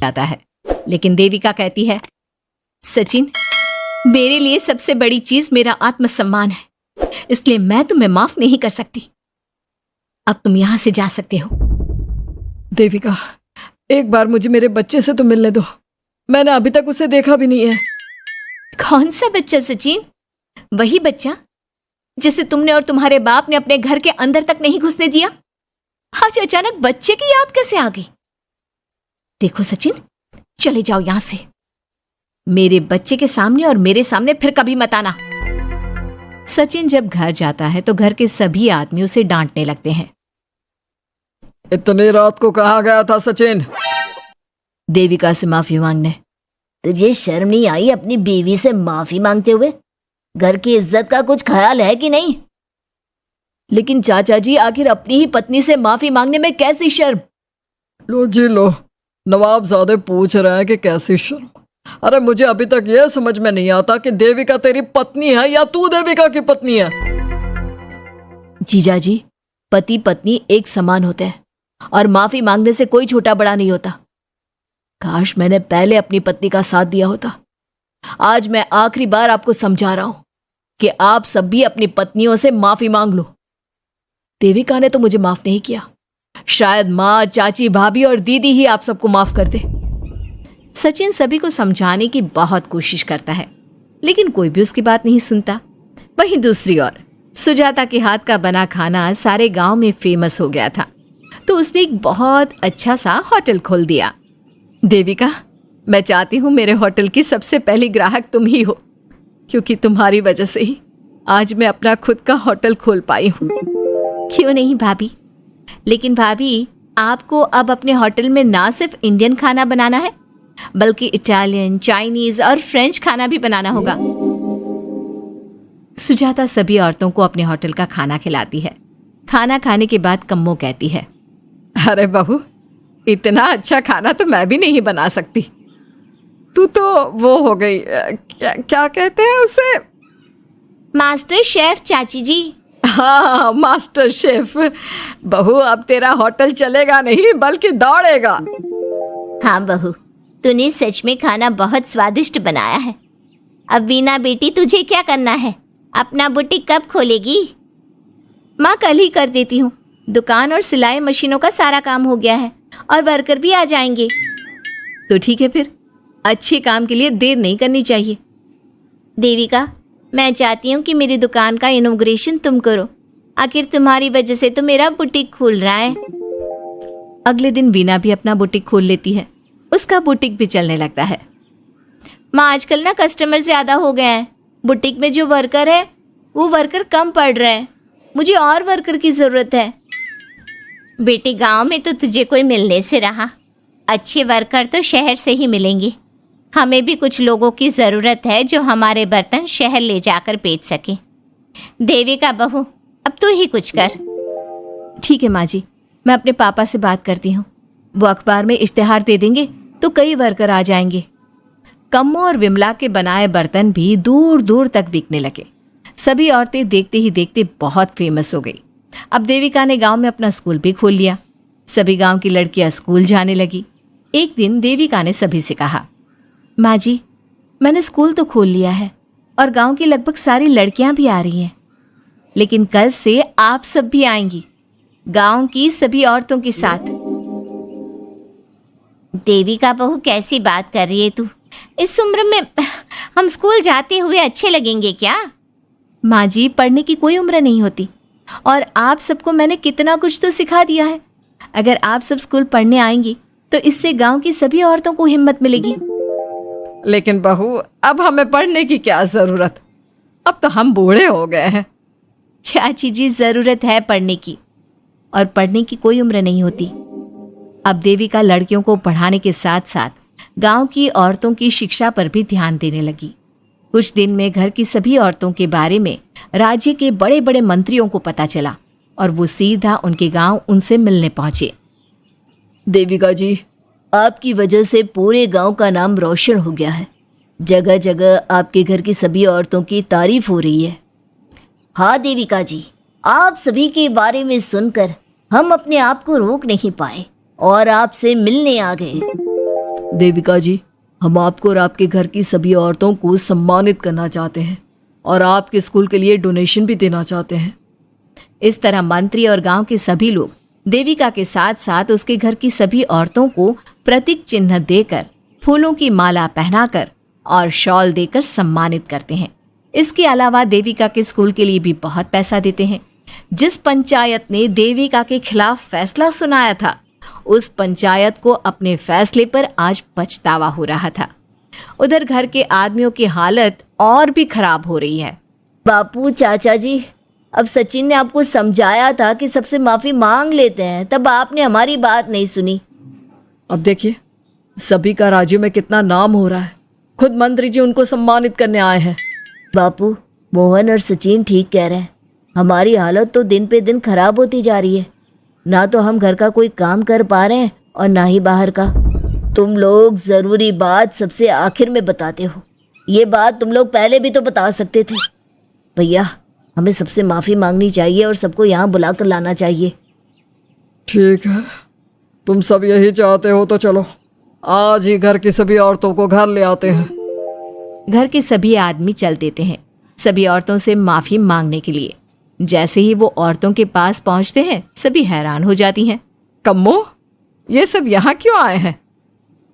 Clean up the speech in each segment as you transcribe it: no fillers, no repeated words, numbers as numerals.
जाता है। लेकिन देविका कहती है, सचिन, मेरे लिए सबसे बड़ी चीज मेरा आत्मसम्मान है, इसलिए मैं तुम्हें माफ नहीं कर सकती। अब तुम यहां से जा सकते हो। देविका, एक बार मुझे मेरे बच्चे से तो मिलने दो। मैंने अभी तक उसे देखा भी नहीं है। कौन सा बच्चा सचिन? वही बच्चा जिसे तुमने और तुम्हारे बाप ने अपने घर के अंदर तक नहीं घुसने दिया। आज अचानक बच्चे की याद कैसे आ गई? देखो सचिन, चले जाओ यहां से। मेरे बच्चे के सामने और मेरे सामने फिर कभी मत आना। सचिन जब घर जाता है तो घर के सभी आदमी उसे डांटने लगते हैं। इतनी रात को कहाँ गया था सचिन? देविका से माफी मांगने। तुझे शर्म नहीं आई अपनी बीवी से माफी मांगते हुए? घर की इज्जत का कुछ ख्याल है कि नहीं? लेकिन चाचा जी, आखिर अपनी ही पत्नी से माफी मांगने में कैसी शर्म? लो जी लो, नवाबजादे पूछ रहे हैं कि कैसी शर्म। अरे मुझे अभी तक यह समझ में नहीं आता कि देविका तेरी पत्नी है या तू देविका की पत्नी है। जीजा जी, पति पत्नी एक समान होते हैं और माफी मांगने से कोई छोटा बड़ा नहीं होता। काश मैंने पहले अपनी पत्नी का साथ दिया होता। आज मैं आखिरी बार आपको समझा रहा हूं कि आप सब भी अपनी पत्नियों से माफी मांग लो। देविका ने तो मुझे माफ नहीं किया, शायद माँ, चाची, भाभी और दीदी ही आप सबको माफ कर दे। सचिन सभी को समझाने की बहुत कोशिश करता है, लेकिन कोई भी उसकी बात नहीं सुनता। वहीं दूसरी ओर सुजाता के हाथ का बना खाना सारे गांव में फेमस हो गया था, तो उसने एक बहुत अच्छा सा होटल खोल दिया। देविका, मैं चाहती हूँ मेरे होटल की सबसे पहली ग्राहक तुम ही हो, क्योंकि तुम्हारी वजह से ही आज मैं अपना खुद का होटल खोल पाई हूँ। क्यों नहीं भाभी? लेकिन भाभी, आपको अब अपने होटल में ना सिर्फ इंडियन खाना बनाना है, बल्कि इटालियन, चाइनीज और फ्रेंच खाना भी बनाना होगा। सुजाता सभी औरतों को अपने होटल का खाना खिलाती है। खाना खाने के बाद कम्मो कहती है, अरे बहू, इतना अच्छा खाना तो मैं भी नहीं बना सकती। तू तो वो हो गई, क्या कहते हैं उसे? मास्टर शेफ चाची जी। हाँ, मास्टर शेफ। बहू, अब तेरा होटल चलेगा नहीं बल्कि दौड़ेगा। हाँ बहू, तूने सच में खाना बहुत स्वादिष्ट बनाया है। अब वीना बेटी, तुझे क्या करना है? अपना बुटीक कब खोलेगी? माँ, कल ही कर देती हूँ। दुकान और सिलाई मशीनों का सारा काम हो गया है और वर्कर भी आ जाएंगे। तो ठीक है, फिर अच्छे काम के लिए देर नहीं करनी चाहिए। देविका, मैं चाहती हूँ कि मेरी दुकान का इनॉग्रेशन तुम करो। आखिर तुम्हारी वजह से तो मेरा बुटीक खुल रहा है। अगले दिन वीना भी अपना बुटीक खोल लेती है। उसका बुटीक भी चलने लगता है। माँ, आजकल ना कस्टमर ज़्यादा हो गए हैं। बुटीक में जो वर्कर है वो वर्कर कम पड़ रहे हैं। मुझे और वर्कर की ज़रूरत है। बेटी, गांव में तो तुझे कोई मिलने से रहा। अच्छे वर्कर तो शहर से ही मिलेंगे। हमें भी कुछ लोगों की ज़रूरत है जो हमारे बर्तन शहर ले जाकर बेच सके। देविका बहू, अब तू ही कुछ कर। ठीक है माँ जी, मैं अपने पापा से बात करती हूँ। वो अखबार में इश्तिहार दे देंगे तो कई वर्कर आ जाएंगे। कम्मो और विमला के बनाए बर्तन भी दूर दूर तक बिकने लगे। सभी औरतें देखते ही देखते बहुत फेमस हो गई। अब देविका ने गांव में अपना स्कूल भी खोल लिया। सभी गांव की लड़कियां स्कूल जाने लगी। एक दिन देविका ने सभी से कहा, माँ जी, मैंने स्कूल तो खोल लिया है और गांव की लगभग सारी लड़कियां भी आ रही हैं, लेकिन कल से आप सब भी आएंगी, गांव की सभी औरतों के साथ। देविका बहू, कैसी बात कर रही है तू? इस उम्र में हम स्कूल जाते हुए अच्छे लगेंगे क्या? माँ जी, पढ़ने की कोई उम्र नहीं होती और आप सबको मैंने कितना कुछ तो सिखा दिया है। अगर आप सब स्कूल पढ़ने आएंगी तो इससे गांव की सभी औरतों को हिम्मत मिलेगी। लेकिन बहू, अब हमें पढ़ने की क्या जरूरत? अब तो हम बूढ़े हो गए हैं। चाची जी, जरूरत है पढ़ने की, और पढ़ने की कोई उम्र नहीं होती। अब देविका लड़कियों को पढ़ाने के साथ साथ गांव की औरतों की शिक्षा पर भी ध्यान देने लगी। कुछ दिन में घर की सभी औरतों के बारे में राज्य के बड़े बड़े मंत्रियों को पता चला और वो सीधा उनके गांव उनसे मिलने पहुंचे। देविका जी, आपकी वजह से पूरे गांव का नाम रोशन हो गया है। जगह जगह आपके घर की सभी औरतों की तारीफ हो रही है। हाँ देविका जी, आप सभी के बारे में सुनकर हम अपने आप को रोक नहीं पाए और आपसे मिलने आ गए। देविका जी, हम आपको और आपके घर की सभी औरतों को सम्मानित करना चाहते हैं और आपके स्कूल के लिए डोनेशन भी देना चाहते हैं। इस तरह मंत्री और गांव के सभी लोग देविका के साथ साथ उसके घर की सभी औरतों को प्रतीक चिन्ह देकर, फूलों की माला पहनाकर और शॉल देकर सम्मानित करते हैं। इसके अलावा देविका के स्कूल के लिए भी बहुत पैसा देते हैं। जिस पंचायत ने देविका के खिलाफ फैसला सुनाया था, उस पंचायत को अपने फैसले पर आज पछतावा हो रहा था। उधर घर के आदमियों की हालत और भी खराब हो रही है। बापू, चाचा जी, अब सचिन ने आपको समझाया था कि सबसे माफी मांग लेते हैं, तब आपने हमारी बात नहीं सुनी। अब देखिए, सभी का राज्य में कितना नाम हो रहा है। खुद मंत्री जी उनको सम्मानित करने आए हैं। बापू, मोहन और सचिन ठीक कह रहे हैं। हमारी हालत तो दिन पे दिन खराब होती जा रही है। ना तो हम घर का कोई काम कर पा रहे हैं और ना ही बाहर का। तुम लोग जरूरी बात सबसे आखिर में बताते हो। ये बात तुम लोग पहले भी तो बता सकते थे। भैया, हमें सबसे माफी मांगनी चाहिए और सबको यहाँ बुला कर लाना चाहिए। ठीक है, तुम सब यही चाहते हो तो चलो, आज ही घर की सभी औरतों को घर ले आते हैं। घर के सभी आदमी चल देते हैं सभी औरतों से माफी मांगने के लिए। जैसे ही वो औरतों के पास पहुंचते हैं, सभी हैरान हो जाती हैं। कम्मो, ये सब यहाँ क्यों आए हैं?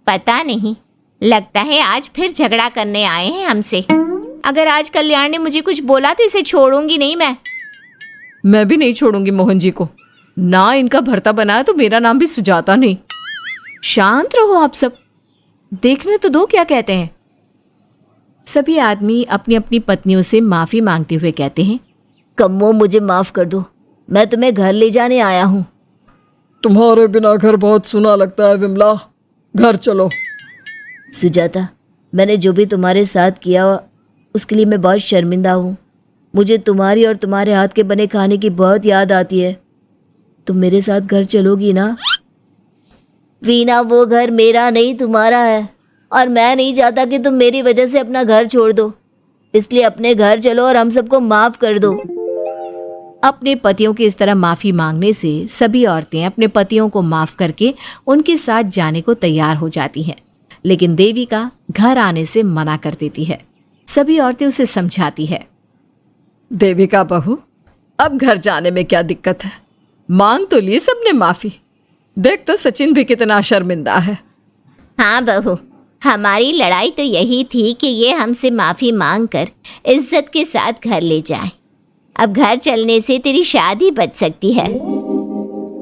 पता नहीं, लगता है आज फिर झगड़ा करने आए हैं हमसे। अगर आज कल्याण ने मुझे कुछ बोला तो इसे छोड़ूंगी नहीं मैं। मैं भी नहीं छोड़ूंगी मोहन जी को। ना इनका भरता बनाया तो मेरा नाम भी सुजाता नहीं। शांत रहो आप सब, देखने तो दो क्या कहते हैं। सभी आदमी अपनी अपनी पत्नियों से माफी मांगते हुए कहते हैं, कम्मो, मुझे माफ कर दो। मैं तुम्हें घर ले जाने आया हूँ। तुम्हारे बिना घर बहुत सुना लगता है विमला। घर चलो। सुजाता, मैंने जो भी तुम्हारे साथ किया उसके लिए मैं बहुत शर्मिंदा हूँ। मुझे तुम्हारी और तुम्हारे हाथ के बने खाने की बहुत याद आती है। तुम मेरे साथ घर चलोगी ना? वीना, वो घर मेरा नहीं तुम्हारा है और मैं नहीं चाहता कि तुम मेरी वजह से अपना घर छोड़ दो। इसलिए अपने घर चलो और हम सबको माफ कर दो। अपने पतियों के इस तरह माफी मांगने से सभी औरतें अपने पतियों को माफ करके उनके साथ जाने को तैयार हो जाती हैं। लेकिन देविका घर आने से मना कर देती है। सभी औरतें उसे समझाती है। देविका बहू, अब घर जाने में क्या दिक्कत है? मांग तो ली सबने माफी। देख तो सचिन भी कितना शर्मिंदा है। हाँ बहू, हमारी लड़ाई तो यही थी कि ये हमसे माफी मांगकर इज्जत के साथ घर ले जाए। अब घर चलने से तेरी शादी बच सकती है।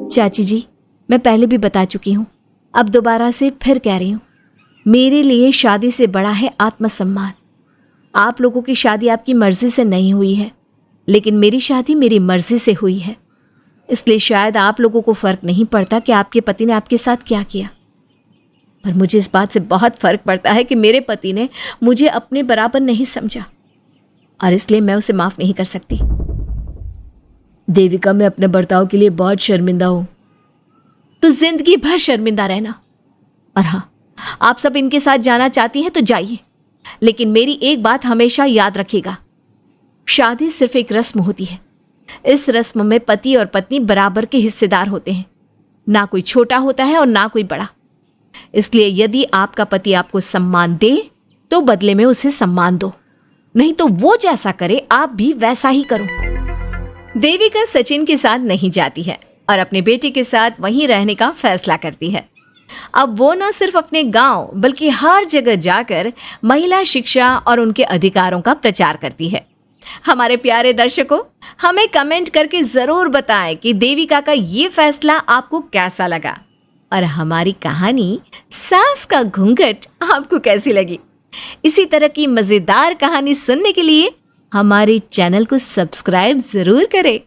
चाची जी, मैं पहले भी बता चुकी हूँ, अब दोबारा से फिर कह रही हूँ, मेरे लिए शादी से बड़ा है आत्मसम्मान। आप लोगों की शादी आपकी मर्जी से नहीं हुई है, लेकिन मेरी शादी मेरी मर्जी से हुई है। इसलिए शायद आप लोगों को फर्क नहीं पड़ता कि आपके पति ने आपके साथ क्या किया, पर मुझे इस बात से बहुत फर्क पड़ता है कि मेरे पति ने मुझे अपने बराबर नहीं समझा और इसलिए मैं उसे माफ नहीं कर सकती। देविका, मैं अपने बर्ताव के लिए बहुत शर्मिंदा हूँ। तो जिंदगी भर शर्मिंदा रहना। और हाँ, आप सब इनके साथ जाना चाहती हैं तो जाइए, लेकिन मेरी एक बात हमेशा याद रखिएगा, शादी सिर्फ एक रस्म होती है। इस रस्म में पति और पत्नी बराबर के हिस्सेदार होते हैं, ना कोई छोटा होता है और ना कोई बड़ा। इसलिए यदि आपका पति आपको सम्मान दे तो बदले में उसे सम्मान दो, नहीं तो वो जैसा करे आप भी वैसा ही करो। देविका सचिन के साथ नहीं जाती है और अपने बेटे के साथ वहीं रहने का फैसला करती है। अब वो न सिर्फ अपने गांव बल्कि हर जगह जाकर महिला शिक्षा और उनके अधिकारों का प्रचार करती है। हमारे प्यारे दर्शकों, हमें कमेंट करके जरूर बताएं कि देविका का ये फैसला आपको कैसा लगा और हमारी कहानी सास का घूंघट आपको कैसी लगी। इसी तरह की मजेदार कहानी सुनने के लिए हमारे चैनल को सब्सक्राइब जरूर करें।